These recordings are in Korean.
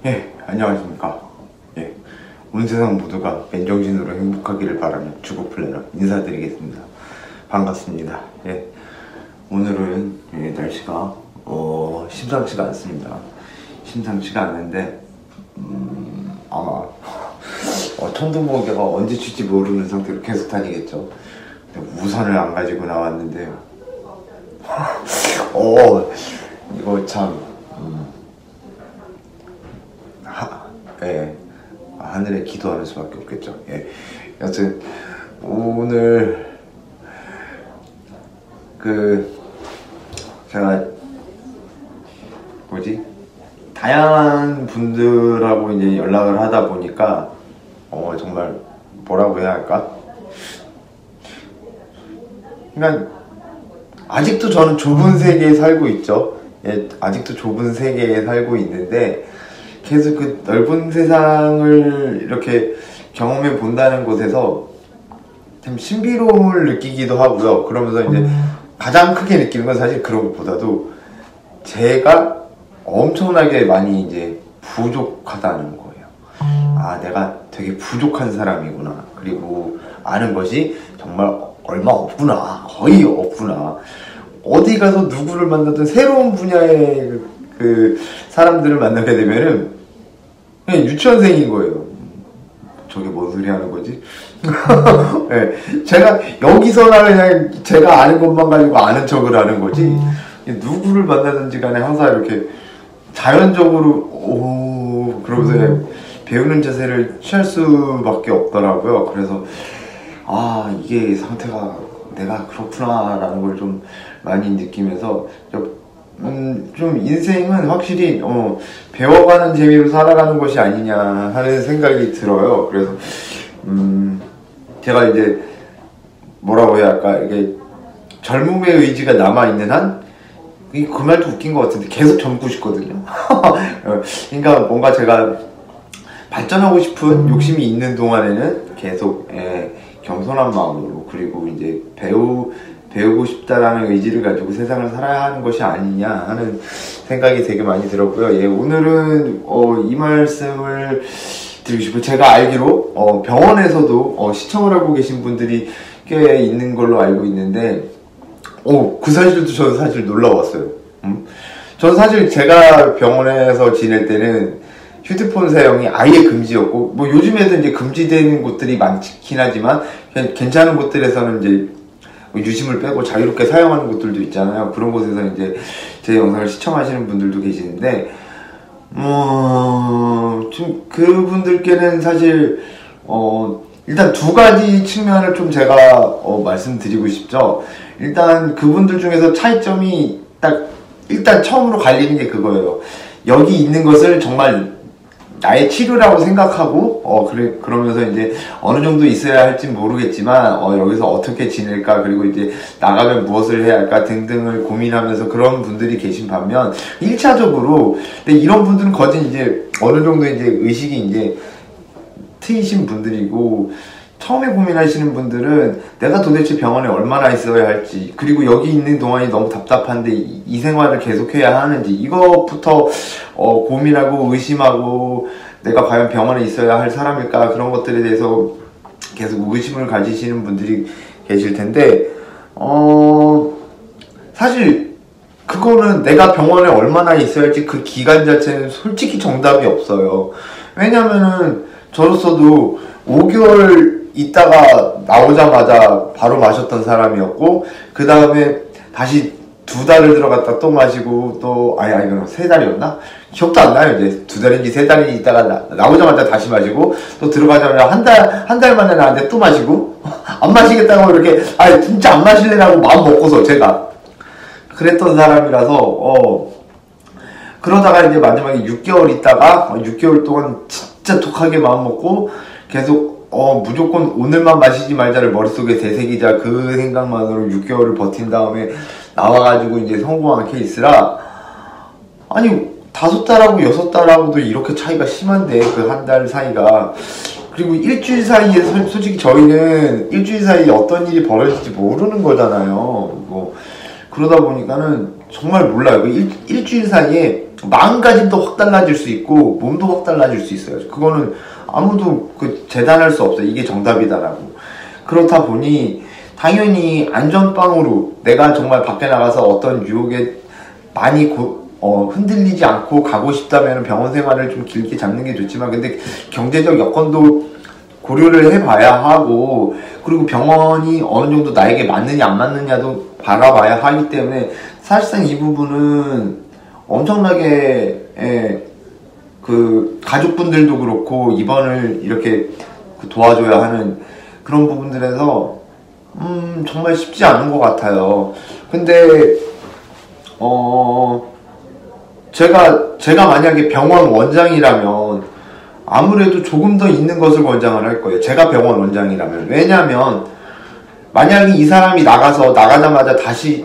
예, 안녕하십니까. 예, 온 세상 모두가 맨정신으로 행복하기를 바라며 주부플래너 인사드리겠습니다. 반갑습니다. 예, 오늘은 날씨가 심상치가 않습니다. 심상치가 않는데 아마 천둥번개가 언제 칠지 모르는 상태로 계속 다니겠죠. 우산을 안 가지고 나왔는데요. 이거 참 하늘에 기도하는 수밖에 없겠죠. 예. 여튼 오늘 제가 다양한 분들하고 이제 연락을 하다 보니까 정말 뭐라고 해야 할까? 그러니까 아직도 저는 좁은 세계에 살고 있죠. 예, 아직도 좁은 세계에 살고 있는데 계속 그 넓은 세상을 이렇게 경험해 본다는 곳에서 참 신비로움을 느끼기도 하고요. 그러면서 이제 가장 크게 느끼는 건 사실 그런 것보다도 제가 엄청나게 많이 이제 부족하다는 거예요. 아, 내가 되게 부족한 사람이구나. 그리고 아는 것이 정말 얼마 없구나. 거의 없구나. 어디 가서 누구를 만나든 새로운 분야의 그 사람들을 만나게 되면은 그냥 유치원생인 거예요. 저게 뭔 소리 하는 거지? 네, 제가 여기서나 그냥 제가 아는 것만 가지고 아는 척을 하는 거지. 누구를 만나든지 간에 항상 이렇게 자연적으로 그러면서 배우는 자세를 취할 수밖에 없더라고요. 그래서 이게 상태가 내가 그렇구나 라는 걸 좀 많이 느끼면서 좀 인생은 확실히 배워가는 재미로 살아가는 것이 아니냐 하는 생각이 들어요. 그래서 제가 이제 뭐라고 해야 할까, 이게 젊음의 의지가 남아있는 한, 그 말도 웃긴 것 같은데 계속 젊고 싶거든요. 그러니까 뭔가 제가 발전하고 싶은 욕심이 있는 동안에는 계속 겸손한 마음으로, 그리고 이제 배우고 싶다라는 의지를 가지고 세상을 살아야 하는 것이 아니냐 하는 생각이 되게 많이 들었고요. 예, 오늘은 이 말씀을 드리고 싶어요. 제가 알기로 병원에서도 시청을 하고 계신 분들이 꽤 있는 걸로 알고 있는데 그 사실도 저는 사실 놀라웠어요. 저는 사실 제가 병원에서 지낼 때는 휴대폰 사용이 아예 금지였고, 뭐 요즘에도 이제 금지되는 곳들이 많긴 하지만 괜찮은 곳들에서는 이제 유심을 빼고 자유롭게 사용하는 곳들도 있잖아요. 그런 곳에서 이제 제 영상을 시청하시는 분들도 계시는데 좀 그분들께는 사실 일단 두 가지 측면을 좀 제가 말씀드리고 싶죠. 일단 그분들 중에서 차이점이 일단 처음으로 갈리는 게 그거예요. 여기 있는 것을 정말 나의 치료라고 생각하고 그러면서 이제 어느 정도 있어야 할지 모르겠지만 여기서 어떻게 지낼까, 그리고 이제 나가면 무엇을 해야 할까 등등을 고민하면서 그런 분들이 계신 반면 1차적으로 근데 이런 분들은 거진 이제 어느 정도 이제 의식이 이제 트이신 분들이고, 처음에 고민하시는 분들은 내가 도대체 병원에 얼마나 있어야 할지, 그리고 여기 있는 동안이 너무 답답한데 이 생활을 계속해야 하는지, 이것부터 고민하고 의심하고 내가 과연 병원에 있어야 할 사람일까, 그런 것들에 대해서 계속 의심을 가지시는 분들이 계실 텐데 사실 그거는 내가 병원에 얼마나 있어야 할지 그 기간 자체는 솔직히 정답이 없어요. 왜냐면은 저로서도 5개월 있다가 나오자마자 바로 마셨던 사람이었고, 그 다음에 다시 2달을 들어갔다 또 마시고, 또 이건 3달이었나? 기억도 안 나요. 이제 2달인지 3달인지 있다가 나오자마자 다시 마시고, 또 들어가자마자 한 달 만에 나한테 또 마시고, 안 마시겠다고 이렇게 진짜 안 마실래라고 마음 먹고서 제가 그랬던 사람이라서 그러다가 이제 마지막에 6개월 있다가 6개월 동안 진짜 독하게 마음 먹고 계속 무조건 오늘만 마시지 말자를 머릿속에 되새기자 그 생각만으로 6개월을 버틴 다음에 나와가지고 이제 성공한 케이스라, 아니 5달하고 6달하고도 이렇게 차이가 심한데 그 한 달 사이가, 그리고 일주일 사이에 솔직히 저희는 일주일 사이에 어떤 일이 벌어질지 모르는 거잖아요. 그러다 보니까는 정말 몰라요. 일주일 사이에 마음가짐도 확 달라질 수 있고 몸도 확 달라질 수 있어요. 그거는 아무도 재단할 수 없어요. 이게 정답이다라고. 그렇다 보니 당연히 안전빵으로 내가 정말 밖에 나가서 어떤 유혹에 많이 흔들리지 않고 가고 싶다면 병원 생활을 좀 길게 잡는 게 좋지만, 근데 경제적 여건도 고려를 해봐야 하고, 그리고 병원이 어느 정도 나에게 맞느냐 안 맞느냐도 바라봐야 하기 때문에 사실상 이 부분은 엄청나게 가족분들도 그렇고 입원을 이렇게 도와줘야 하는 그런 부분들에서 정말 쉽지 않은 것 같아요. 근데 제가 만약에 병원 원장이라면 아무래도 조금 더 있는 것을 권장을 할 거예요. 제가 병원 원장이라면. 왜냐면 만약에 이 사람이 나가자마자 다시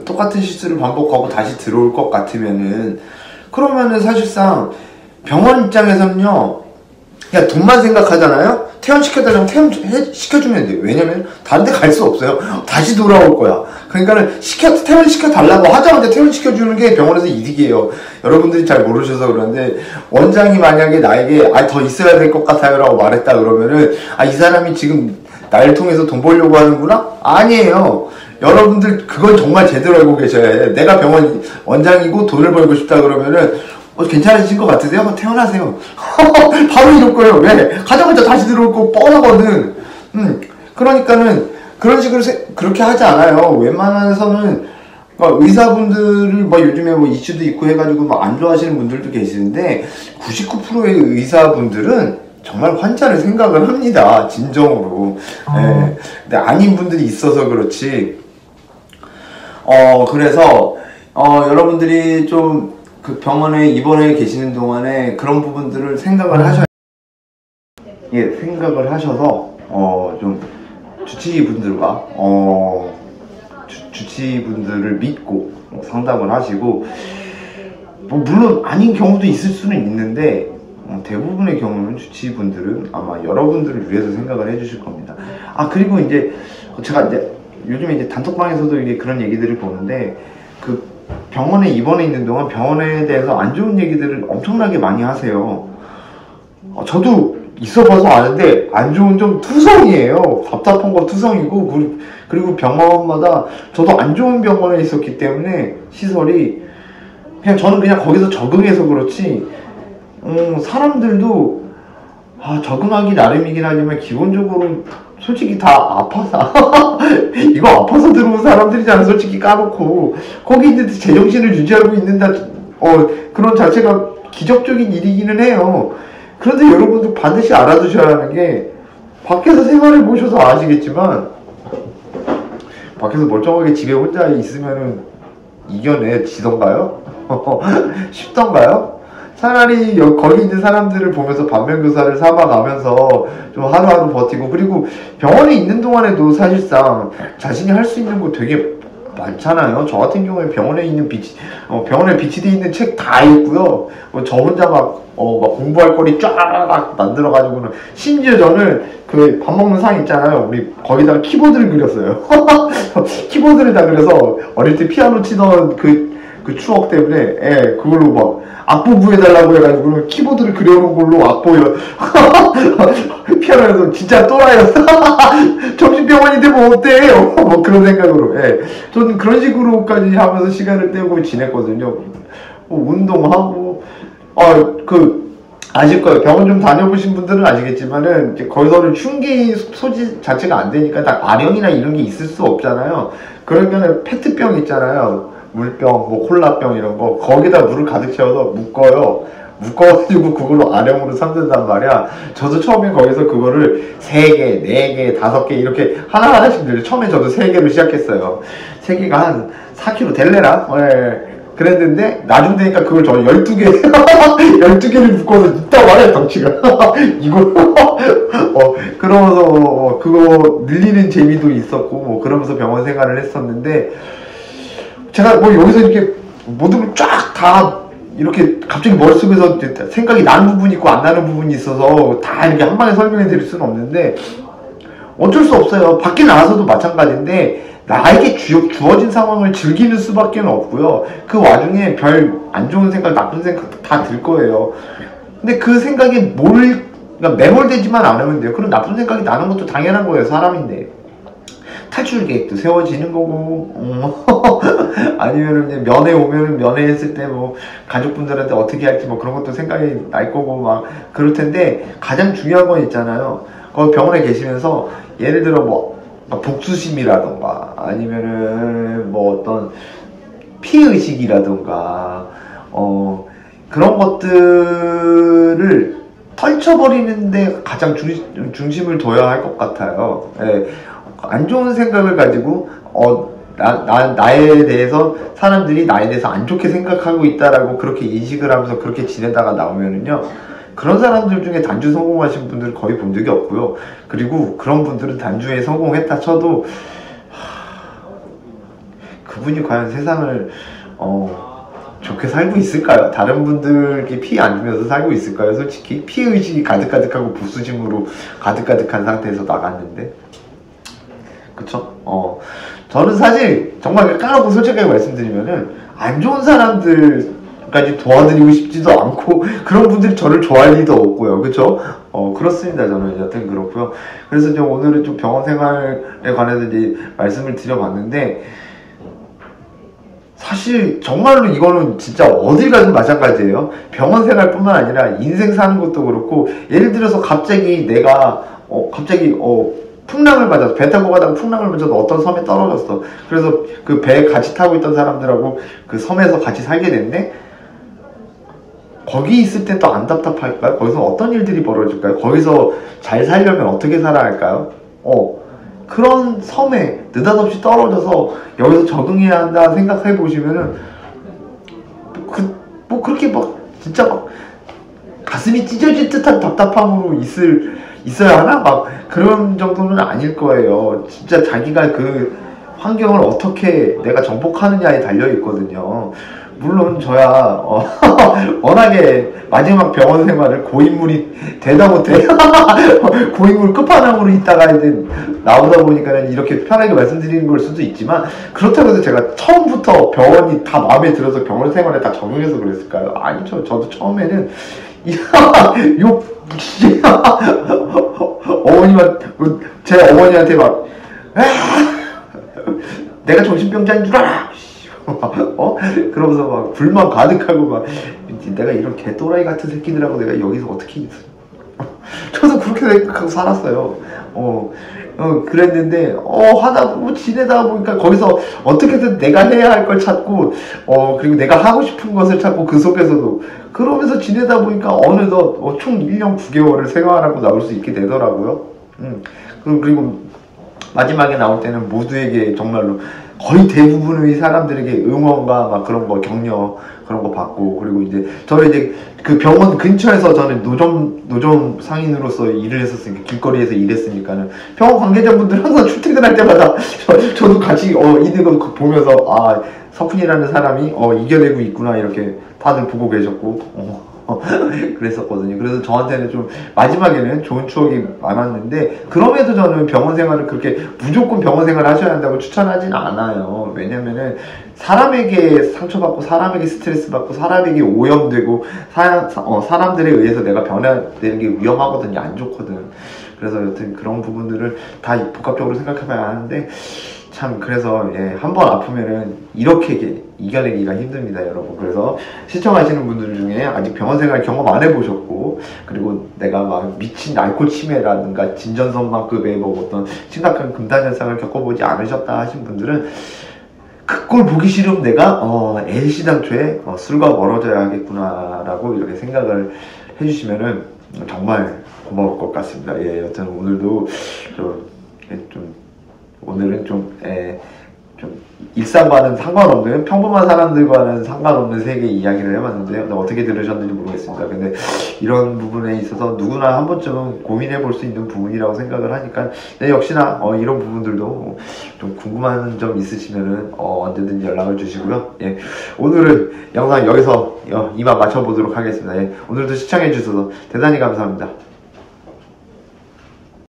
똑같은 실수를 반복하고 다시 들어올 것 같으면은, 그러면은 사실상 병원 입장에서는요, 그냥 돈만 생각하잖아요. 퇴원시켜달라면 퇴원시켜주면 돼요. 왜냐면 다른 데 갈 수 없어요. 다시 돌아올 거야. 그러니까는 퇴원시켜달라고 하자마자 퇴원시켜주는 게 병원에서 이득이에요. 여러분들이 잘 모르셔서 그런데, 원장이 만약에 나에게 더 있어야 될 것 같아요 라고 말했다 그러면은, 이 사람이 지금 날 통해서 돈 벌려고 하는구나? 아니에요. 여러분들 그건 정말 제대로 알고 계셔야 해요. 내가 병원 원장이고 돈을 벌고 싶다 그러면은, 괜찮으신 것 같으세요? 태어나세요. 바로 이럴 거예요. 왜? 가자마자 다시 들어올 거 뻔하거든. 그러니까는 그런 식으로 그렇게 하지 않아요. 웬만해서는 의사분들을 요즘에 이슈도 있고 해가지고 안 좋아하시는 분들도 계시는데, 99%의 의사분들은 정말 환자를 생각을 합니다. 진정으로. 네. 근데 아닌 분들이 있어서 그렇지. 그래서 여러분들이 좀 병원에 입원해 계시는 동안에 그런 부분들을 생각을 하셔서 좀 주치의분들과 주치의분들을 믿고 상담을 하시고, 물론 아닌 경우도 있을 수는 있는데 대부분의 경우는 주치의분들은 아마 여러분들을 위해서 생각을 해주실 겁니다. 그리고 제가 요즘에 단톡방에서도 그런 얘기들을 보는데, 병원에 입원해 있는 동안 병원에 대해서 안 좋은 얘기들을 엄청나게 많이 하세요. 저도 있어봐서 아는데 안 좋은 점 투성이에요. 답답한 거 투성이고, 그리고 병원마다, 저도 안 좋은 병원에 있었기 때문에 시설이 저는 그냥 거기서 적응해서 그렇지, 사람들도 적응하기 나름이긴 하지만 기본적으로 솔직히 다 아파서 이거 아파서 들어온 사람들이잖아. 솔직히 까놓고 거기 있는데 제정신을 유지하고 있는다, 그런 자체가 기적적인 일이기는 해요. 그런데 여러분도 반드시 알아두셔야 하는 게, 밖에서 생활을 보셔서 아시겠지만 밖에서 멀쩡하게 집에 혼자 있으면은 이겨내지던가요? 쉽던가요? 차라리 거기 있는 사람들을 보면서 반면교사를 삼아가면서 좀 하루하루 버티고, 그리고 병원에 있는 동안에도 사실상 자신이 할 수 있는 거 되게 많잖아요. 저 같은 경우에 병원에 비치돼 있는 책 다 읽고요. 저 혼자 공부할 거리 쫙 만들어가지고는, 심지어 저는 밥 먹는 상 있잖아요. 우리 거기다가 키보드를 그렸어요. 키보드를 다 그려서 어릴 때 피아노 치던 그 추억 때문에, 그걸로 악보 구해달라고 해가지고 키보드를 그려놓은 걸로 악보 피아노에서 진짜 또라이였어. 정신병원인데 어때? 그런 생각으로. 저는 그런 식으로까지 하면서 시간을 때우고 지냈거든요. 운동하고, 아실 거예요. 병원 좀 다녀보신 분들은 아시겠지만은, 거기서는 흉기 소지 자체가 안 되니까 다 아령이나 이런 게 있을 수 없잖아요. 그러면은 페트병 있잖아요. 물병, 콜라병 이런 거, 거기다 물을 가득 채워서 묶어가지고 그걸로 아령으로 삼든단 말이야. 저도 처음에 거기서 그거를 3개, 4개, 5개 이렇게 하나하나씩 늘려. 처음에 저도 3개로 시작했어요. 3개가 한 4kg 될래나? 그랬는데 나중 되니까 그걸 저 12개 12개를 묶어서 있다 말이야, 덩치가. 이걸 그러면서 그거 늘리는 재미도 있었고, 그러면서 병원 생활을 했었는데, 제가 여기서 이렇게 모든 걸 쫙 다 이렇게 갑자기 머릿속에서 생각이 나는 부분이 있고 안 나는 부분이 있어서 다 이렇게 한 방에 설명해 드릴 수는 없는데, 어쩔 수 없어요. 밖에 나가서도 마찬가지인데, 나에게 주어진 상황을 즐기는 수밖에 없고요. 그 와중에 별 안 좋은 생각, 나쁜 생각 다 들 거예요. 근데 그 생각에 그러니까 매몰되지만 않으면 돼요. 그런 나쁜 생각이 나는 것도 당연한 거예요. 사람인데. 탈출 계획도 세워지는 거고, 아니면은 이제 면회 오면은 면회했을 때 뭐 가족분들한테 어떻게 할지 뭐 그런 것도 생각이 날 거고 막 그럴 텐데, 가장 중요한 건 있잖아요. 거기 병원에 계시면서 예를 들어 뭐 복수심이라던가 아니면은 뭐 어떤 피의식이라던가 그런 것들을 털쳐버리는데 가장 중심을 둬야 할 것 같아요. 예. 안 좋은 생각을 가지고 나에 대해서 사람들이 나에 대해서 안 좋게 생각하고 있다라고 그렇게 인식을 하면서 그렇게 지내다가 나오면은요, 그런 사람들 중에 단주 성공하신 분들 거의 본 적이 없고요. 그리고 그런 분들은 단주에 성공했다 쳐도 그분이 과연 세상을 좋게 살고 있을까요? 다른 분들께 피해 안 주면서 살고 있을까요? 솔직히 피해의식이 가득가득하고 부수심으로 가득가득한 상태에서 나갔는데, 그쵸? 저는 사실 정말 까놓고 솔직하게 말씀드리면은 안 좋은 사람들까지 도와드리고 싶지도 않고 그런 분들이 저를 좋아할 리도 없고요. 그쵸? 그렇습니다. 저는 여튼 그렇고요. 그래서 좀 오늘은 좀 병원 생활에 관해서 이제 말씀을 드려봤는데, 사실 정말로 이거는 진짜 어딜 가든 마찬가지예요. 병원 생활뿐만 아니라 인생 사는 것도 그렇고, 예를 들어서 갑자기 내가 풍랑을 맞아서, 배 타고 가다가 풍랑을 맞아서 어떤 섬에 떨어졌어. 그래서 그 배에 같이 타고 있던 사람들하고 그 섬에서 같이 살게 됐네. 거기 있을 땐 또 안 답답할까요? 거기서 어떤 일들이 벌어질까요? 거기서 잘 살려면 어떻게 살아야 할까요? 그런 섬에 느닷없이 떨어져서 여기서 적응해야 한다 생각해 보시면은 뭐 그렇게 막 진짜 막 가슴이 찢어질 듯한 답답함으로 있어야 하나? 막 그런 정도는 아닐 거예요. 진짜 자기가 그 환경을 어떻게 내가 정복하느냐에 달려 있거든요. 물론 저야 워낙에 마지막 병원 생활을 고인물이 되다 못해 고인물 끝판왕으로 있다가 이제 나오다 보니까는 이렇게 편하게 말씀드리는 걸 수도 있지만, 그렇다고 해서 제가 처음부터 병원이 다 마음에 들어서 병원 생활에 다 적응해서 그랬을까요? 아니죠. 저도 처음에는 제 어머니한테 막 내가 정신병자인 줄 알아! 그러면서 막 불만 가득하고 막 내가 이런 개또라이 같은 새끼들하고 내가 여기서 어떻게 있어. 저도 그렇게 생각하고 살았어요. 그랬는데 지내다 보니까 거기서 어떻게든 내가 해야 할 걸 찾고 그리고 내가 하고 싶은 것을 찾고, 그 속에서도 그러면서 지내다 보니까 어느덧 총 1년 9개월을 생활하고 나올 수 있게 되더라고요. 그리고 마지막에 나올 때는 모두에게 정말로 거의 대부분의 사람들에게 응원과 막 그런 거, 격려 그런 거 받고, 그리고 이제 저는 이제 그 병원 근처에서 저는 노점 상인으로서 일을 했었으니까, 길거리에서 일했으니까는 병원 관계자분들 항상 출퇴근할 때마다 저도 같이 있는 거 보면서 석훈이라는 사람이 이겨내고 있구나 이렇게 다들 보고 계셨고 그랬었거든요. 그래서 저한테는 좀 마지막에는 좋은 추억이 많았는데, 그럼에도 저는 병원 생활을 그렇게 무조건 병원 생활을 하셔야 한다고 추천하진 않아요. 왜냐면은 사람에게 상처받고 사람에게 스트레스 받고 사람에게 오염되고 사람들에 의해서 내가 변화되는 게 위험하거든요. 안 좋거든. 그래서 여튼 그런 부분들을 다 복합적으로 생각해봐야 하는데, 참 그래서 한번 아프면은 이렇게 이겨내기가 힘듭니다, 여러분. 그래서 시청하시는 분들 중에 아직 병원 생활 경험 안 해보셨고, 그리고 내가 막 미친 알코올 치매라든가 진전선망급의 뭐 어떤 심각한 금단 현상을 겪어보지 않으셨다 하신 분들은, 그 꼴 보기 싫으면 내가 애시당초에 술과 멀어져야 겠구나라고 이렇게 생각을 해주시면은 정말 고마울 것 같습니다. 여튼 오늘도 오늘은 좀 일상과는 상관없는, 평범한 사람들과는 상관없는 세계 이야기를 해봤는데요. 어떻게 들으셨는지 모르겠습니다. 근데 이런 부분에 있어서 누구나 한 번쯤은 고민해 볼 수 있는 부분이라고 생각을 하니까, 역시나 이런 부분들도 좀 궁금한 점 있으시면은 언제든지 연락을 주시고요. 오늘은 영상 여기서 이만 마쳐보도록 하겠습니다. 오늘도 시청해 주셔서 대단히 감사합니다.